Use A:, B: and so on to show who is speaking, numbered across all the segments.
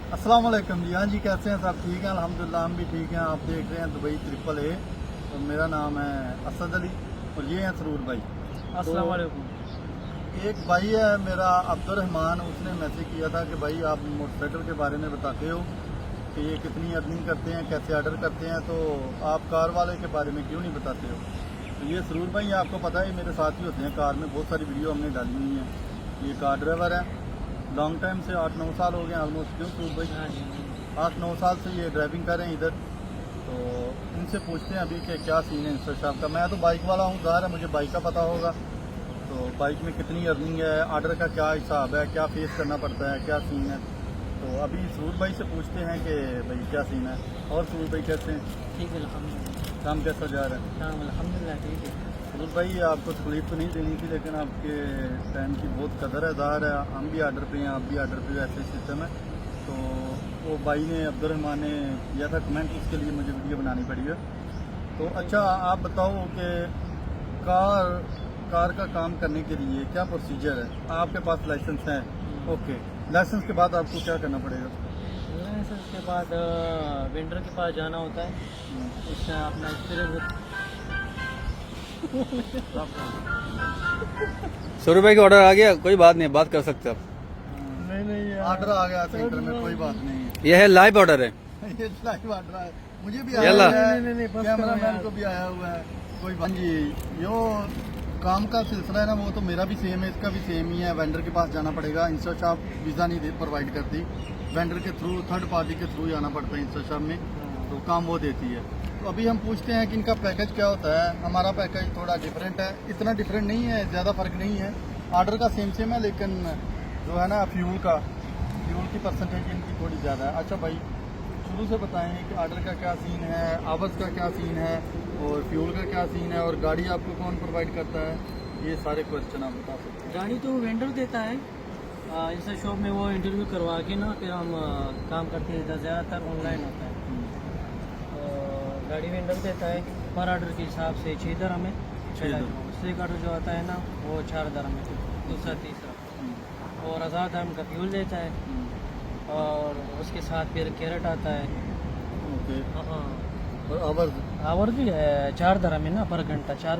A: अस्सलाम वालेकुम जी। हाँ जी, कैसे हैं सब? ठीक हैं अल्हम्दुलिल्लाह, हम भी ठीक हैं। आप देख रहे हैं दुबई ट्रिपल ए और मेरा नाम है असद अली और ये हैं सरूर भाई। तो
B: अस्सलाम वालेकुम।
A: एक भाई है मेरा अब्दुलरहमान, उसने मैसेज किया था कि भाई आप मोटरसाइकिल के बारे में बताते हो कि ये कितनी अर्निंग करते हैं, कैसे ऑर्डर करते हैं, तो आप कार वाले के बारे में क्यों नहीं बताते हो। तो ये सरूर भाई आपको पता है मेरे साथ ही होते हैं कार में, बहुत सारी वीडियो हमने डाली हुई हैं। ये कार ड्राइवर है, लॉन्ग टाइम से 8-9 साल हो गए ऑलमोस्ट। क्यों सरूर भाई?
B: हाँ जी।
A: 8-9 साल से ये ड्राइविंग कर रहे हैं इधर। तो इनसे पूछते हैं अभी कि क्या सीन है इंस्टा शॉप का। मैं तो बाइक वाला हूँ, ज़ाहिर है मुझे बाइक का पता होगा। तो बाइक में कितनी अर्निंग है, ऑर्डर का क्या हिसाब है, क्या फेस करना पड़ता है, क्या सीन है। तो अभी सरूर भाई से पूछते हैं कि भाई क्या सीन है। और सरूर भाई कैसे हैं?
B: ठीक है अल्हम्दुलिल्लाह।
A: काम कैसा जा रहा है?
B: हाँ अल्हम्दुलिल्लाह ठीक है।
A: सरूर भाई आपको तकलीफ तो नहीं देनी थी, लेकिन आपके टाइम की बहुत कदर है, ज़ाहिर है हम भी ऑर्डर पे हैं, आप भी ऑर्डर पे, ऐसे सिस्टम है। तो वो भाई ने, अब्दुलरहमान ने किया था कमेंट, उसके लिए मुझे वीडियो बनानी पड़ी है। तो अच्छा आप बताओ कि कार का काम करने के लिए क्या प्रोसीजर है? आपके पास लाइसेंस है? ओके, लाइसेंस के बाद आपको क्या करना पड़ेगा?
B: लाइसेंस के बाद वेंडर के पास जाना होता है, उससे अपना एक्सपीरियंस।
C: सौरभ भाई का ऑर्डर आ गया, कोई बात नहीं, बात कर सकते आप।
A: नहीं ऑर्डर आ गया सेंटर में, कोई बात नहीं है।
C: यह है लाइव ऑर्डर है।
A: ये लाइव ऑर्डर है, मुझे भी
C: यल्ला।
A: आया हुआ है,
B: नहीं, बस
A: कैमरा
B: करो
A: मैन
B: यार।
A: को भी आया हुआ है। कोई बात जी, यो काम का सिलसिला है ना, वो तो मेरा भी सेम है, इसका भी सेम ही है। वेंडर के पास जाना पड़ेगा। इंस्टा शॉप वीज़ा नहीं प्रोवाइड करती, वेंडर के थ्रू, थर्ड पार्टी के थ्रू जाना पड़ता है इंस्टा शॉप में, तो काम वो देती है। तो अभी हम पूछते हैं कि इनका पैकेज क्या होता है। हमारा पैकेज थोड़ा डिफरेंट है, इतना डिफरेंट नहीं है, ज़्यादा फर्क नहीं है। ऑर्डर का सेम है, लेकिन जो है ना फ्यूल की परसेंटेज इनकी थोड़ी ज़्यादा है। अच्छा भाई, शुरू से बताएं कि ऑर्डर का क्या सीन है, आवर्स का क्या सीन है, और फ्यूल का क्या सीन है, और गाड़ी आपको कौन प्रोवाइड करता है, ये सारे क्वेश्चन आप बता सकते हैं।
B: गाड़ी तो वेंडर देता है, इंस्टा शॉप में वो इंटरव्यू करवा के ना फिर हम काम करते हैं। इधर ज़्यादातर ऑनलाइन होता है। गाड़ी वेंडर देता है पर ऑर्डर के हिसाब से 6 दरहम है।
A: 6 दरहम।
B: दूसरे का ऑर्डर जो आता है ना वो 4 दरहम है, दूसरा तीसरा। और 1000 दरहम का फ्यूल देता है, और उसके साथ फिर कैरेट आता है।
A: ओके,
B: हाँ,
A: और आवर्स?
B: आवर भी है 4 दरहम है ना पर घंटा, 4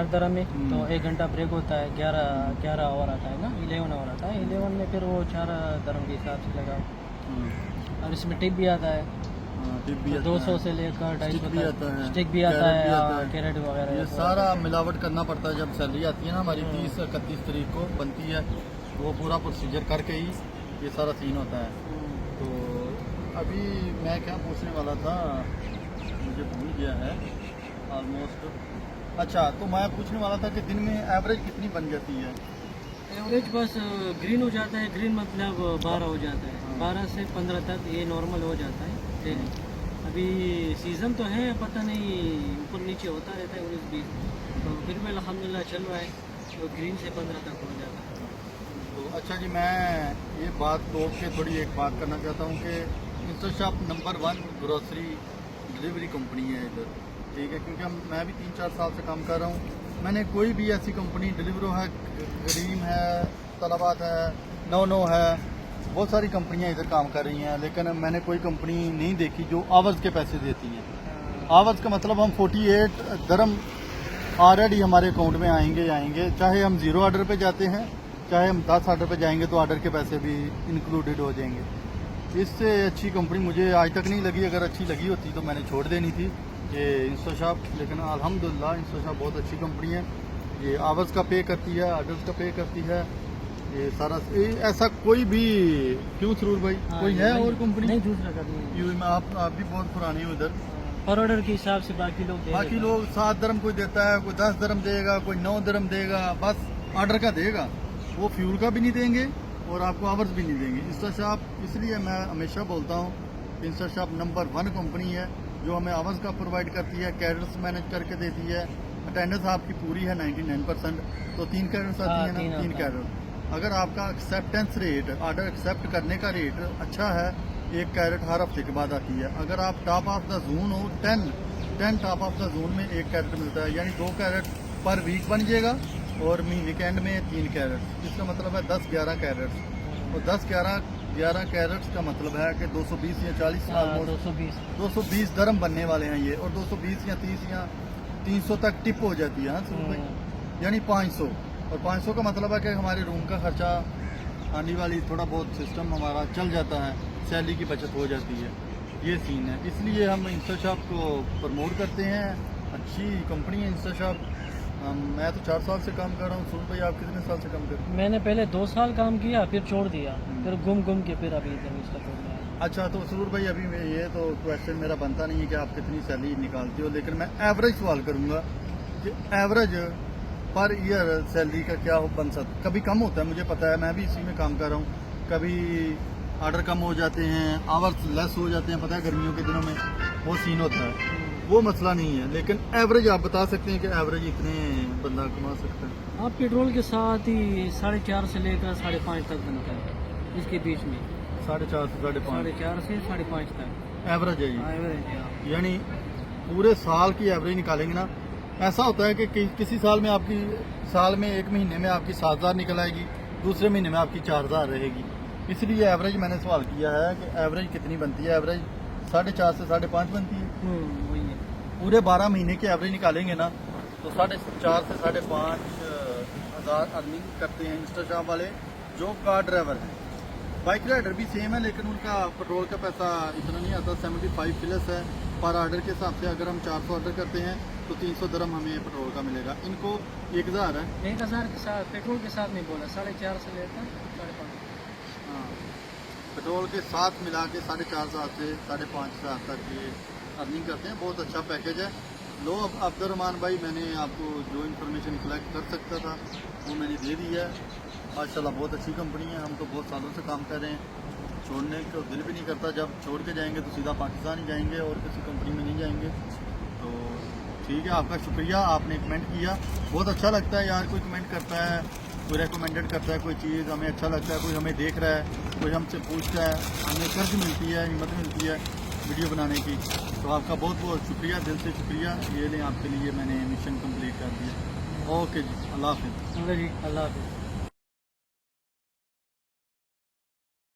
B: दरहम है। तो 1 घंटा ब्रेक होता है, 11 आवर आता है ना, 11 आवर आता है। 11 में फिर वो 4 दरहम के हिसाब से लगाओ। और इसमें टिप भी आता है,
A: टिप भी आता
B: 200
A: है,
B: से लेकर 250
A: स्टिक भी आता है,
B: स्टिक भी आता
A: कैरेट भी
B: है,
A: आता है।
B: कैरेट वगैरह।
A: ये सारा मिलावट करना पड़ता है। जब सैलरी आती है ना हमारी 30-31 तारीख को बनती है, वो पूरा प्रोसीजर करके ही ये सारा सीन होता है। तो अभी मैं क्या पूछने वाला था, मुझे भूल गया है ऑलमोस्ट। अच्छा, तो मैं पूछने वाला था कि दिन में एवरेज कितनी बन जाती है?
B: एवरेज बस ग्रीन हो जाता है, ग्रीन मतलब 12 हो जाता है, 12 से 15 तक ये नॉर्मल हो जाता है डेली। अभी सीज़न तो है, पता नहीं ऊपर नीचे होता रहता है 19-20, तो फिर भी अल्हम्दुलिल्लाह चल रहा है, तो ग्रीन से 15 तक हो जाता है।
A: तो अच्छा जी, मैं ये बात तोड़ के थोड़ी एक बात करना चाहता हूँ कि Insta shop number 1 grocery delivery company है इधर, ठीक है। क्योंकि मैं भी 3-4 साल से काम कर रहा हूँ। मैंने कोई भी ऐसी कंपनी, डिलीवरो है, गरीम है, तलबात है, नो है, बहुत सारी कंपनियां इधर काम कर रही हैं, लेकिन मैंने कोई कंपनी नहीं देखी जो आवर्स के पैसे देती हैं। आवर्स का मतलब हम 48 दरम ऑलरेडी हमारे अकाउंट में आएंगे, चाहे हम 0 ऑर्डर पे जाते हैं, चाहे हम 10 ऑर्डर पे जाएंगे, तो ऑर्डर के पैसे भी इंक्लूडेड हो जाएंगे। इससे अच्छी कंपनी मुझे आज तक नहीं लगी। अगर अच्छी लगी होती तो मैंने छोड़ देनी थी ये इंस्टा शॉप, लेकिन अल्हम्दुलिल्लाह इंस्टा शॉप बहुत अच्छी कंपनी है। ये आवर्स का पे करती है, ऑर्डर्स का पे करती है, ये सारा ऐसा कोई भी। क्यों सरूर भाई, कोई है और कंपनी?
B: नहीं, दूसरा करनी
A: यूं में आप भी बहुत पुरानी हो इधर।
B: पर ऑर्डर के हिसाब से बाकी लोग दे
A: बाकी
B: देते हैं।
A: लोग 7 दरम कोई देता है, कोई 10 दरम देगा, कोई 9 दरम देगा, बस ऑर्डर का देगा। वो फ्यूल का भी नहीं देंगे और आपको आवर्स भी नहीं देंगे। इंस्टा शॉप, इसलिए मैं हमेशा बोलता हूँ इंस्टा शॉप नंबर 1 कंपनी है, जो हमें आवर्स का प्रोवाइड करती है, कैरेट्स मैनेज करके देती है। अटेंडेंस आपकी पूरी है 99%, तो 3 कैरेट्स आती है ना, 3 कैरेट। अगर आपका एक्सेप्टेंस रेट, ऑर्डर एक्सेप्ट करने का रेट अच्छा है, 1 कैरेट हर हफ्ते के बाद आती है। अगर आप टॉप ऑफ द जोन हो, 10 टॉप ऑफ द जोन में 1 कैरेट मिलता है, यानी 2 कैरेट पर वीक बन जाएगा, और महीने के एंड में 3 कैरेट। इसका मतलब है 10-11 कैरेट, और 10-11 11 कैरेट्स का मतलब है कि 220 या 40
B: हाँ,
A: ऑलमोस्ट
B: 220।
A: 220 दरम बनने वाले हैं ये, और 220 या 30 या 300 तक टिप हो जाती है। हाँ सुरूर भाई, यानी 500, और 500 का मतलब है कि हमारे रूम का खर्चा आने वाली थोड़ा बहुत सिस्टम हमारा चल जाता है, सैलरी की बचत हो जाती है। ये सीन है, इसलिए हम इंस्टाशॉप को प्रमोट करते हैं। अच्छी कंपनी है इंस्टाशॉप। मैं तो 4 साल से काम कर रहा हूँ। सुरूर भाई आप कितने साल से काम कर रहे हैं?
B: मैंने पहले 2 साल काम किया, फिर छोड़ दिया, फिर घूम के फिर अभी इधर इसका छोड़ दिया।
A: अच्छा, तो सुरूर भाई अभी ये तो क्वेश्चन मेरा बनता नहीं है कि आप कितनी सैलरी निकालते हो, लेकिन मैं एवरेज सवाल करूँगा कि एवरेज पर ईयर सैलरी का क्या बन सकता। कभी कम होता है, मुझे पता है, मैं भी इसी में काम कर रहा हूँ। कभी ऑर्डर कम हो जाते हैं, आवर्स लेस हो जाते हैं, पता है गर्मियों के दिनों में वो सीन होता है, वो मसला नहीं है। लेकिन एवरेज आप बता सकते हैं कि एवरेज इतने बंदा कमा सकता है?
B: आप पेट्रोल के साथ ही 4.5 से लेकर 5.5 तक बनता है, इसके बीच में
A: 4.5 से 5.5
B: 4.5 से 5.5 तक
A: एवरेज है ये।
B: एवरेज है।
A: यानी पूरे साल की एवरेज निकालेंगे ना, ऐसा होता है कि किसी साल में आपकी साल में एक महीने में आपकी 7,000 निकल आएगी, दूसरे महीने में आपकी 4,000 रहेगी। इसलिए एवरेज मैंने सवाल किया है कि एवरेज कितनी बनती है। एवरेज 4.5 से 5.5 बनती है।
B: वही है।
A: पूरे 12 महीने की एवरेज निकालेंगे ना तो 4.5 से 5.5 हज़ार अर्निंग करते हैं इंस्टाशॉप वाले जो कार ड्राइवर हैं। बाइक राइडर भी सेम है, लेकिन उनका पेट्रोल का पैसा इतना नहीं आता। 75 प्लस है पर ऑर्डर के हिसाब से। अगर हम 400 ऑर्डर करते हैं तो 300 दरम हमें पेट्रोल का मिलेगा। इनको 1,000 है।
B: 1,000 के साथ पेट्रोल के साथ नहीं बोला, 4.5 से लेकर 5.5।
A: हाँ, पेट्रोल के साथ मिला के 4,500 से 5,500 तक ये अर्निंग करते हैं। बहुत अच्छा पैकेज है। लो अब अब्दुर्रहमान भाई, मैंने आपको जो इन्फॉर्मेशन कलेक्ट कर सकता था वो मैंने दे दी है। माशाल्लाह बहुत अच्छी कंपनी है। हम तो बहुत सालों से काम कर रहे हैं, छोड़ने को दिल भी नहीं करता। जब छोड़ के जाएंगे तो सीधा पाकिस्तान ही जाएंगे और किसी कंपनी में नहीं जाएंगे। तो ठीक है, आपका शुक्रिया, आपने कमेंट किया। बहुत अच्छा लगता है यार, कोई कमेंट करता है, कोई रेकमेंडेड करता है कोई चीज़, हमें अच्छा लगता है। कोई हमें देख रहा है, कोई हमसे पूछता है, हमें कर्ज मिलती है, हिम्मत मिलती है वीडियो बनाने की। तो आपका बहुत बहुत शुक्रिया, दिल से शुक्रिया। ये लें, आपके लिए मैंने मिशन कंप्लीट कर दिया। ओके जी, अल्लाह हाफिज़।
B: जी, अल्लाह हाफिज़।